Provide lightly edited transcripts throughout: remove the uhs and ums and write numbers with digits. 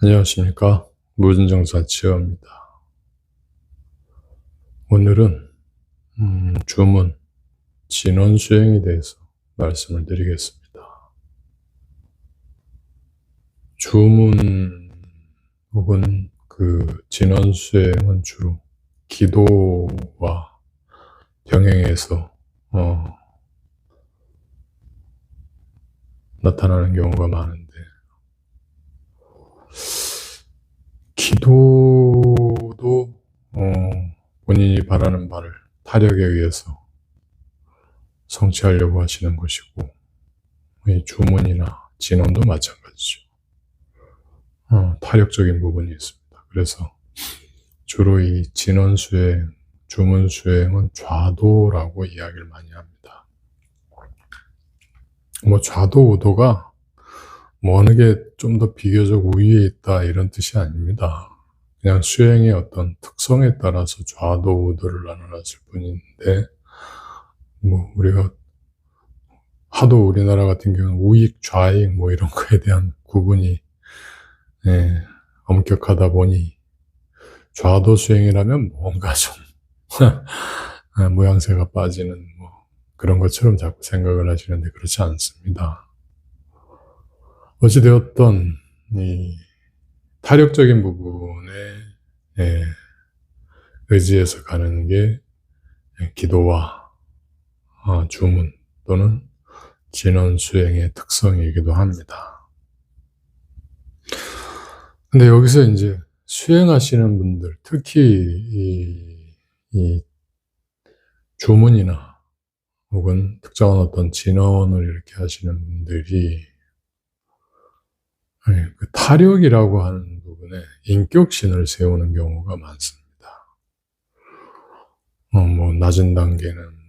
안녕하십니까. 무진정사 치어입니다. 오늘은 주문, 진원수행에 대해서 말씀을 드리겠습니다. 주문 혹은 진원수행은 주로 기도와 병행해서 나타나는 경우가 많은데, 기도도 본인이 바라는 바를 타력에 의해서 성취하려고 하시는 것이고, 이 주문이나 진원도 마찬가지죠. 타력적인 부분이 있습니다. 그래서 주로 이 진원수행, 주문수행은 좌도라고 이야기를 많이 합니다. 좌도, 우도가 어느 게 좀 더 비교적 우위에 있다 이런 뜻이 아닙니다. 그냥 수행의 어떤 특성에 따라서 좌도, 우도를 나눠놨을 뿐인데, 우리가 하도 우리나라 같은 경우는 우익, 좌익 이런 거에 대한 구분이 엄격하다 보니 좌도 수행이라면 뭔가 좀 모양새가 빠지는 그런 것처럼 자꾸 생각을 하시는데, 그렇지 않습니다. 어찌되었던 이 타력적인 부분에 의지해서 가는 게 기도와 주문 또는 진원수행의 특성이기도 합니다. 근데 여기서 이제 수행하시는 분들, 특히 이 주문이나 혹은 특정한 어떤 진원을 이렇게 하시는 분들이 그 타력이라고 하는 부분에 인격신을 세우는 경우가 많습니다. 낮은 단계는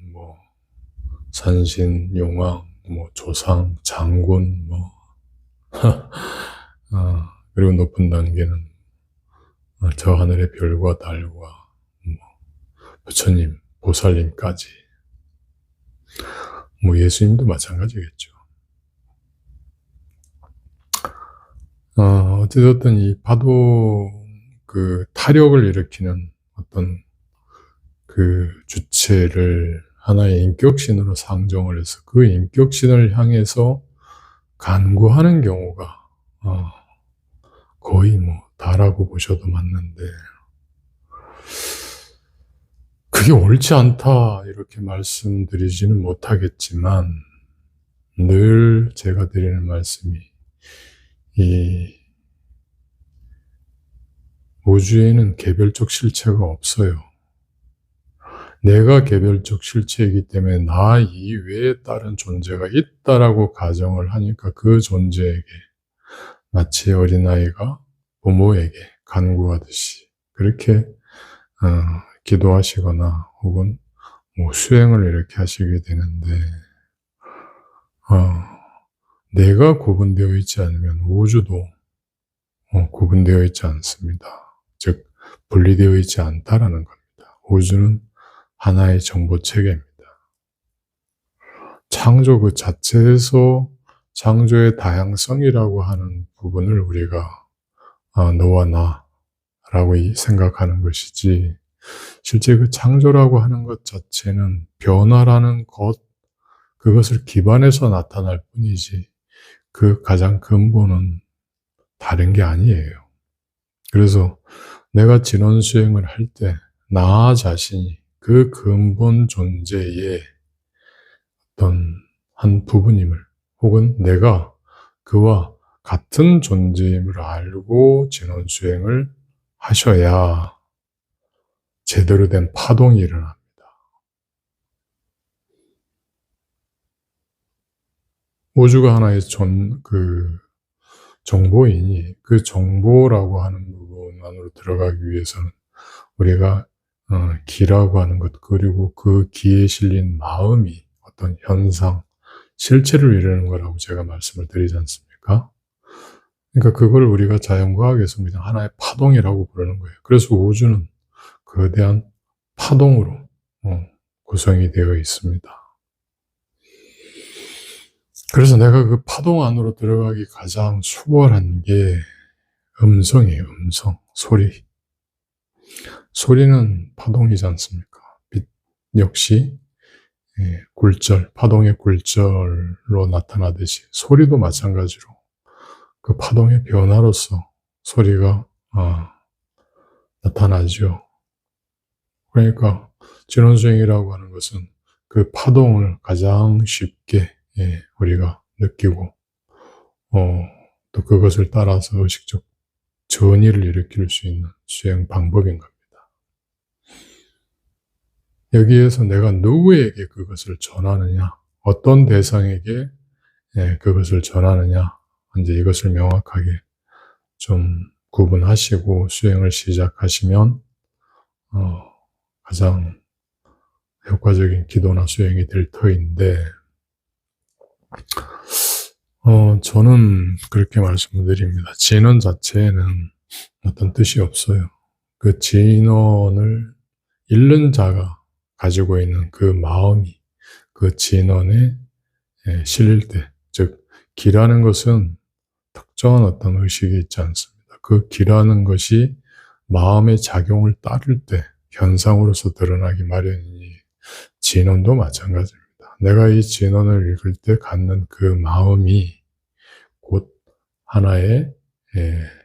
산신, 용왕, 조상, 장군, 그리고 높은 단계는 저 하늘의 별과 달과 부처님, 보살님까지, 예수님도 마찬가지겠죠. 어찌됐든 이 파도, 타력을 일으키는 어떤 주체를 하나의 인격신으로 상정을 해서 그 인격신을 향해서 간구하는 경우가 거의 다라고 보셔도 맞는데, 그게 옳지 않다 이렇게 말씀드리지는 못하겠지만, 늘 제가 드리는 말씀이 이 우주에는 개별적 실체가 없어요. 내가 개별적 실체이기 때문에 나 이외에 다른 존재가 있다라고 가정을 하니까 그 존재에게 마치 어린아이가 부모에게 간구하듯이 그렇게 기도하시거나 혹은 수행을 이렇게 하시게 되는데, 내가 구분되어 있지 않으면 우주도 구분되어 있지 않습니다. 즉 분리되어 있지 않다라는 겁니다. 우주는 하나의 정보체계입니다. 창조 그 자체에서 창조의 다양성이라고 하는 부분을 우리가 너와 나라고 생각하는 것이지, 실제 그 창조라고 하는 것 자체는 변화라는 것, 그것을 기반해서 나타날 뿐이지 그 가장 근본은 다른 게 아니에요. 그래서 내가 진원수행을 할 때 나 자신이 그 근본 존재의 어떤 한 부분임을, 혹은 내가 그와 같은 존재임을 알고 진원수행을 하셔야 제대로 된 파동이 일어납니다. 우주가 하나의 정보이니 그 정보라고 하는 부분 안으로 들어가기 위해서는 우리가 기라고 하는 것, 그리고 그 기에 실린 마음이 어떤 현상, 실체를 이루는 거라고 제가 말씀을 드리지 않습니까? 그러니까 그걸 우리가 자연과학에서 그냥 하나의 파동이라고 부르는 거예요. 그래서 우주는 거대한 파동으로 구성이 되어 있습니다. 그래서 내가 그 파동 안으로 들어가기 가장 수월한 게 음성이에요. 음성, 소리. 소리는 파동이지 않습니까? 빛 역시 굴절, 파동의 굴절로 나타나듯이 소리도 마찬가지로 그 파동의 변화로서 소리가 나타나죠. 그러니까 진원수행이라고 하는 것은 그 파동을 가장 쉽게 우리가 느끼고 또 그것을 따라서 의식적 전이를 일으킬 수 있는 수행 방법인 겁니다. 여기에서 내가 누구에게 그것을 전하느냐, 어떤 대상에게 그것을 전하느냐, 이제 이것을 명확하게 좀 구분하시고 수행을 시작하시면 가장 효과적인 기도나 수행이 될 터인데, 저는 그렇게 말씀드립니다. 진언 자체에는 어떤 뜻이 없어요. 그 진언을 잃는 자가 가지고 있는 그 마음이 그 진언에 실릴 때, 즉 기라는 것은 특정한 어떤 의식이 있지 않습니다. 그 기라는 것이 마음의 작용을 따를 때 현상으로서 드러나기 마련이니 진언도 마찬가지입니다. 내가 이 진언을 읽을 때 갖는 그 마음이 곧 하나의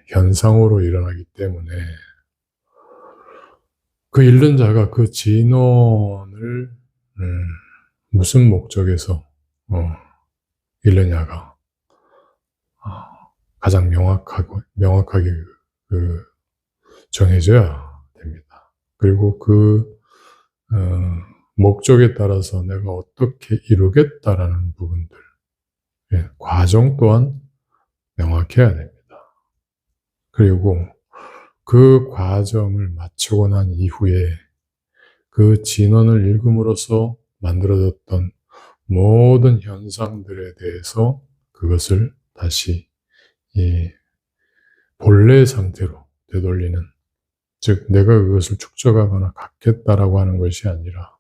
현상으로 일어나기 때문에 그 읽는 자가 그 진언을 무슨 목적에서 읽느냐가 가장 명확하게 정해져야 됩니다. 그리고 그 목적에 따라서 내가 어떻게 이루겠다라는 부분들, 과정 또한 명확해야 됩니다. 그리고 그 과정을 마치고 난 이후에 그 진언을 읽음으로써 만들어졌던 모든 현상들에 대해서 그것을 다시 본래 상태로 되돌리는, 즉 내가 그것을 축적하거나 갖겠다라고 하는 것이 아니라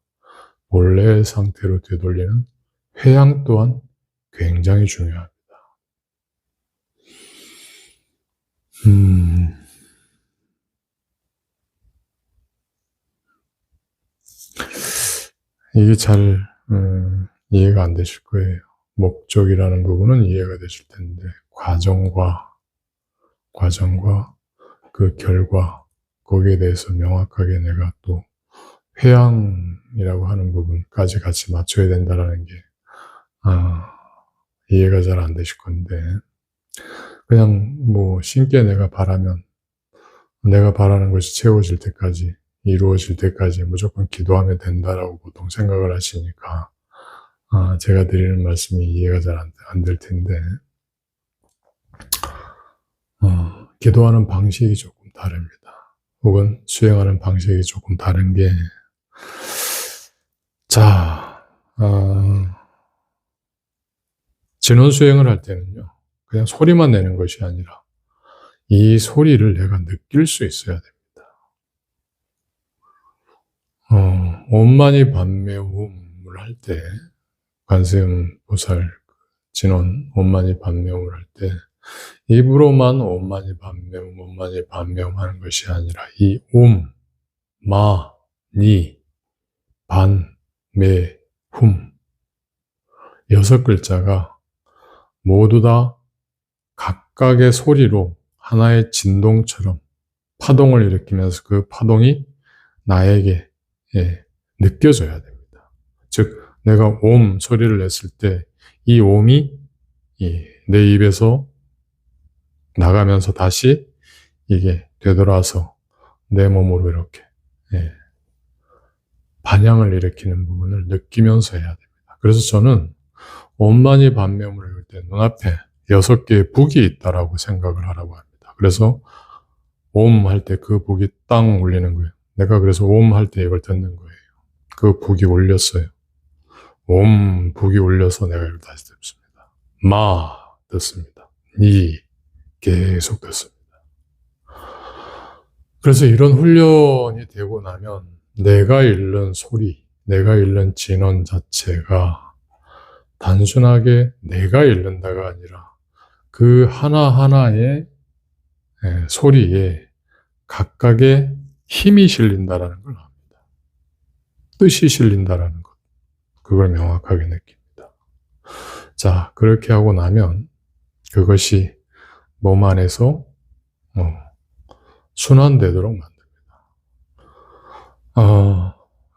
본래 상태로 되돌리는 회양 또한 굉장히 중요합니다. 이게 잘 이해가 안 되실 거예요. 목적이라는 부분은 이해가 되실 텐데 과정과 그 결과, 거기에 대해서 명확하게 내가 또 회양이라고 하는 부분까지 같이 맞춰야 된다는 게 이해가 잘 안 되실 건데, 그냥 뭐 신께 내가 바라면 내가 바라는 것이 채워질 때까지, 이루어질 때까지 무조건 기도하면 된다라고 보통 생각을 하시니까 제가 드리는 말씀이 이해가 잘 안 될 텐데, 기도하는 방식이 조금 다릅니다. 혹은 수행하는 방식이 조금 다른 게, 진원 수행을 할 때는요, 그냥 소리만 내는 것이 아니라 이 소리를 내가 느낄 수 있어야 됩니다. 온만이 반매음을 할 때, 관세음보살 진원 온만이 반매음을 할 때 입으로만 온만이 반매음 하는 것이 아니라 이 마, 니, 반, 매, 훔 6글자가 모두 다 각각의 소리로 하나의 진동처럼 파동을 일으키면서 그 파동이 나에게 느껴져야 됩니다. 즉 내가 옴 소리를 냈을 때 이 옴이 내 입에서 나가면서 다시 이게 되돌아서 내 몸으로 이렇게 반향을 일으키는 부분을 느끼면서 해야 됩니다. 그래서 저는 온만이 반매음을 읽을 때 눈앞에 6개의 북이 있다라고 생각을 하라고 합니다. 그래서 옴 할 때 그 북이 땅 울리는 거예요. 내가 그래서 옴 할 때 이걸 듣는 거예요. 그 북이 울렸어요. 옴 북이 울려서 내가 이걸 다시 듣습니다. 마 듣습니다. 니 계속 듣습니다. 그래서 이런 훈련이 되고 나면 내가 읽는 소리, 내가 읽는 진원 자체가 단순하게 내가 읽는다가 아니라 그 하나하나의 소리에 각각의 힘이 실린다라는 걸 압니다. 뜻이 실린다라는 것. 그걸 명확하게 느낍니다. 자, 그렇게 하고 나면 그것이 몸 안에서 순환되도록 만듭니다.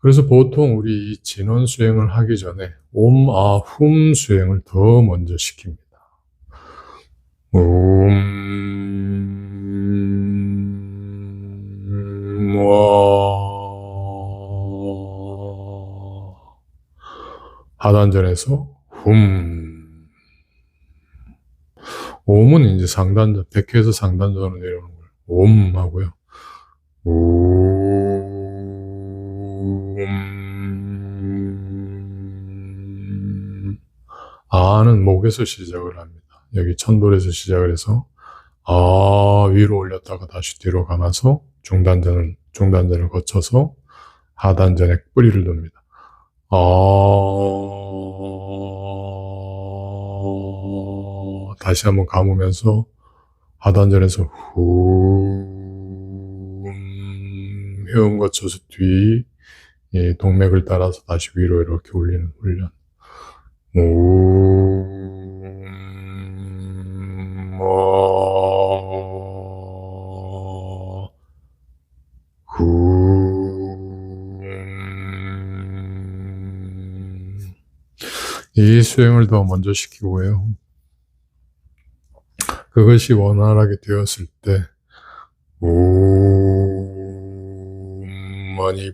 그래서 보통 우리 이 진원 수행을 하기 전에 옴, 아, 훔 수행을 더 먼저 시킵니다. 하단전에서 옴은 이제 상단전, 백회에서 상단전으로 내려오는 거예요. 옴 하고요. 아는 목에서 시작을 합니다. 여기 천돌에서 시작을 해서 위로 올렸다가 다시 뒤로 감아서 중단전을 거쳐서 하단전에 뿌리를 둡니다. 다시 한번 감으면서 하단전에서 헤엄 거쳐서 뒤 동맥을 따라서 다시 위로 이렇게 올리는 훈련. 이 수행을 더 먼저 시키고요. 그것이 원활하게 되었을 때 많이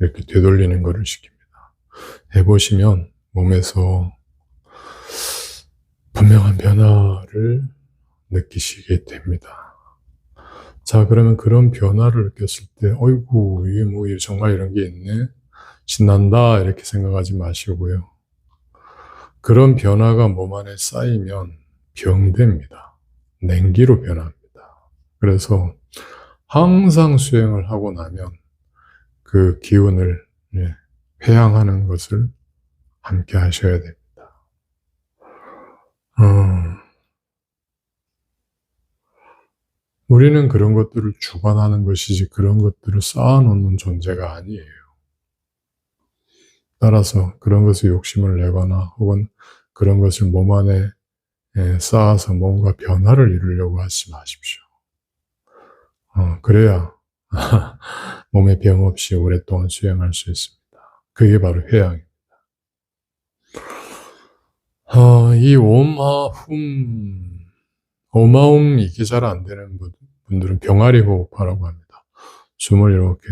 이렇게 되돌리는 것을 시킵니다. 해보시면 몸에서 분명한 변화를 느끼시게 됩니다. 자, 그러면 그런 변화를 느꼈을 때 어이구, 이게 뭐 정말 이런 게 있네, 신난다, 이렇게 생각하지 마시고요. 그런 변화가 몸 안에 쌓이면 병됩니다. 냉기로 변합니다. 그래서 항상 수행을 하고 나면 그 기운을 회양하는 것을 함께 하셔야 됩니다. 우리는 그런 것들을 주관하는 것이지 그런 것들을 쌓아놓는 존재가 아니에요. 따라서 그런 것에 욕심을 내거나 혹은 그런 것을 몸 안에 쌓아서 뭔가 변화를 이루려고 하지 마십시오. 그래야 몸에 병 없이 오랫동안 수행할 수 있습니다. 그게 바로 회양입니다. 이 오마움 이게 잘 안 되는 분들은 병아리 호흡하라고 합니다. 숨을 이렇게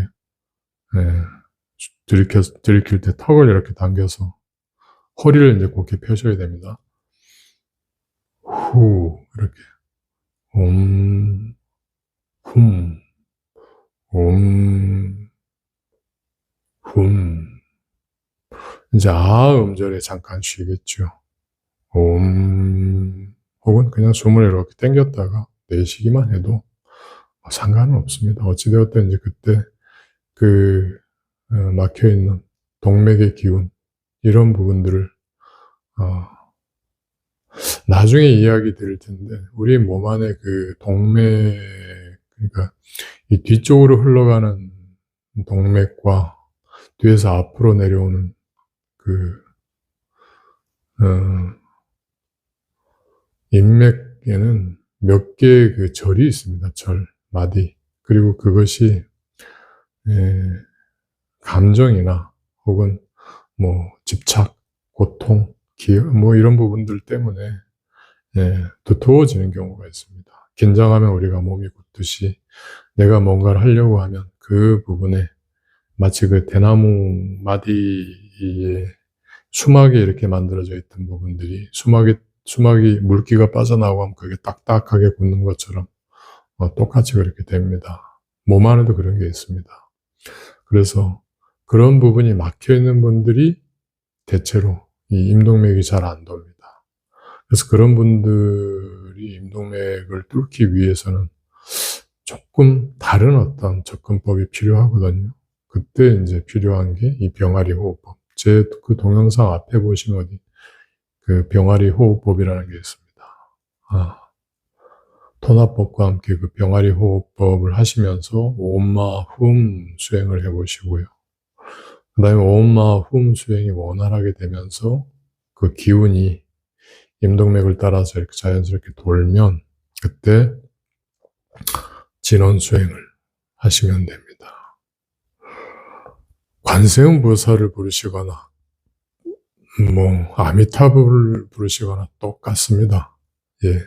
들이킬 때 턱을 이렇게 당겨서 허리를 이제 곧게 펴셔야 됩니다. 후, 이렇게 이제 음절에 잠깐 쉬겠죠. 혹은 그냥 숨을 이렇게 당겼다가 내쉬기만 해도 상관은 없습니다. 어찌되었든 이제 그때 막혀있는 동맥의 기운, 이런 부분들을 나중에 이야기 드릴 텐데, 우리 몸 안에 그 동맥, 그러니까 이 뒤쪽으로 흘러가는 동맥과 뒤에서 앞으로 내려오는 인맥에는 몇 개의 그 절이 있습니다. 마디. 그리고 그것이 감정이나 혹은 집착, 고통, 기억, 이런 부분들 때문에 두터워지는 경우가 있습니다. 긴장하면 우리가 몸이 굳듯이 내가 뭔가를 하려고 하면 그 부분에 마치 그 대나무 마디에 수막이 이렇게 만들어져 있던 부분들이 수막이 물기가 빠져나오고 하면 그게 딱딱하게 굳는 것처럼 똑같이 그렇게 됩니다. 몸 안에도 그런 게 있습니다. 그래서 그런 부분이 막혀 있는 분들이 대체로 이 임동맥이 잘 안 돕니다. 그래서 그런 분들이 임동맥을 뚫기 위해서는 조금 다른 어떤 접근법이 필요하거든요. 그때 이제 필요한 게 이 병아리 호흡법. 제 그 동영상 앞에 보시면 어디 그 병아리 호흡법이라는 게 있습니다. 토나법과 함께 그 병아리 호흡법을 하시면서 오마 훔 수행을 해보시고요. 그 다음에 오마 훔 수행이 원활하게 되면서 그 기운이 임동맥을 따라서 이렇게 자연스럽게 돌면 그때 진원 수행을 하시면 됩니다. 관세음 보살을 부르시거나 아미타불을 부르시거나 똑같습니다. 예.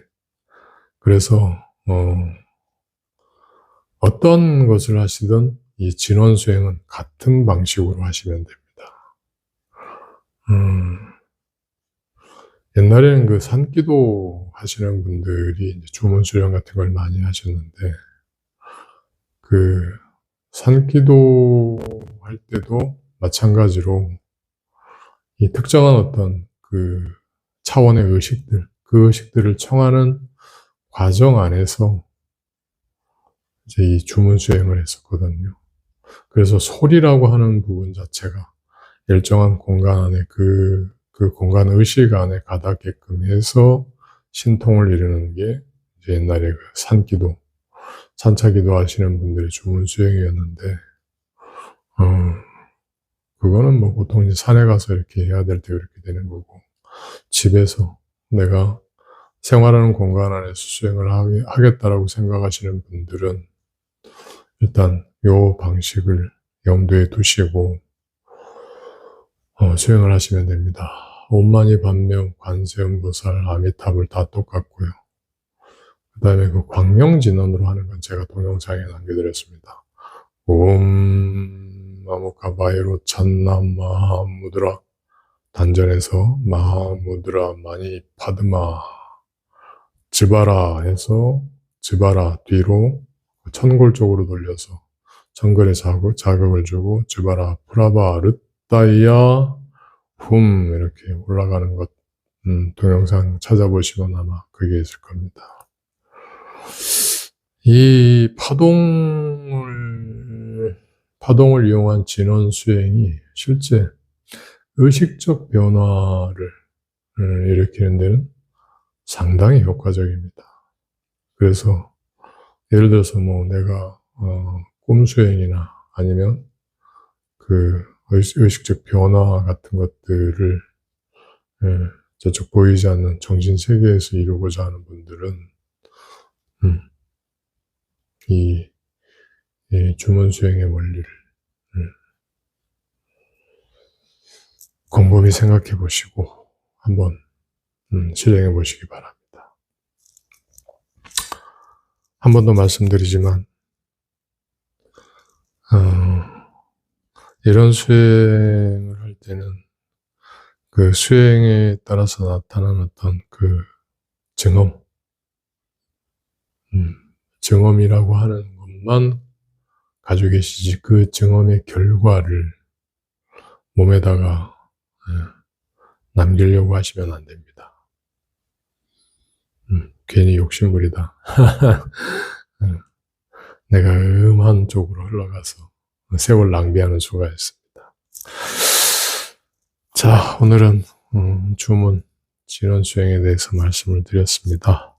그래서 어떤 것을 하시든 이 진원 수행은 같은 방식으로 하시면 됩니다. 옛날에는 그 산기도 하시는 분들이 이제 주문 수련 같은 걸 많이 하셨는데, 그 산기도 할 때도 마찬가지로 이 특정한 어떤 그 차원의 의식들, 그 의식들을 청하는 과정 안에서 이제 이 주문 수행을 했었거든요. 그래서 소리라고 하는 부분 자체가 일정한 공간 안에 그 공간 의식 안에 가닿게끔 해서 신통을 이루는 게 이제 옛날에 그 산기도, 산차기도 하시는 분들의 주문 수행이었는데, 그거는 보통 이제 산에 가서 이렇게 해야 될 때 그렇게 되는 거고, 집에서 내가 생활하는 공간 안에서 수행을 하겠다라고 생각하시는 분들은 일단 요 방식을 염두에 두시고 수행을 하시면 됩니다. 옴마니 반명, 관세음보살, 아미타불 다 똑같고요. 그 다음에 그 광명진원으로 하는 건 제가 동영상에 남겨드렸습니다. 옴 나무카바이로 찬남 마하무드라 단전에서 마하무드라 마니 파드마 즈바라 해서 즈바라 뒤로 천골 쪽으로 돌려서 천골에 자극을 주고 즈바라 프라바 르따이야 훔 이렇게 올라가는 것 동영상 찾아보시면 아마 그게 있을 겁니다. 이 파동을 이용한 진원 수행이 실제 의식적 변화를 일으키는 데는 상당히 효과적입니다. 그래서 예를 들어서 내가 꿈 수행이나 아니면 그 의식적 변화 같은 것들을 저쪽 보이지 않는 정신 세계에서 이루고자 하는 분들은 이 주문 수행의 원리를 곰곰이 생각해 보시고 한번 실행해 보시기 바랍니다. 한 번 더 말씀드리지만 이런 수행을 할 때는 그 수행에 따라서 나타나는 어떤 그 증엄이라고 하는 것만 가지고 계시지 그 증엄의 결과를 몸에다가 남기려고 하시면 안 됩니다. 괜히 욕심부리다. 내가 음한 쪽으로 흘러가서 세월 낭비하는 수가 있습니다. 자, 오늘은 주문 진원 수행에 대해서 말씀을 드렸습니다.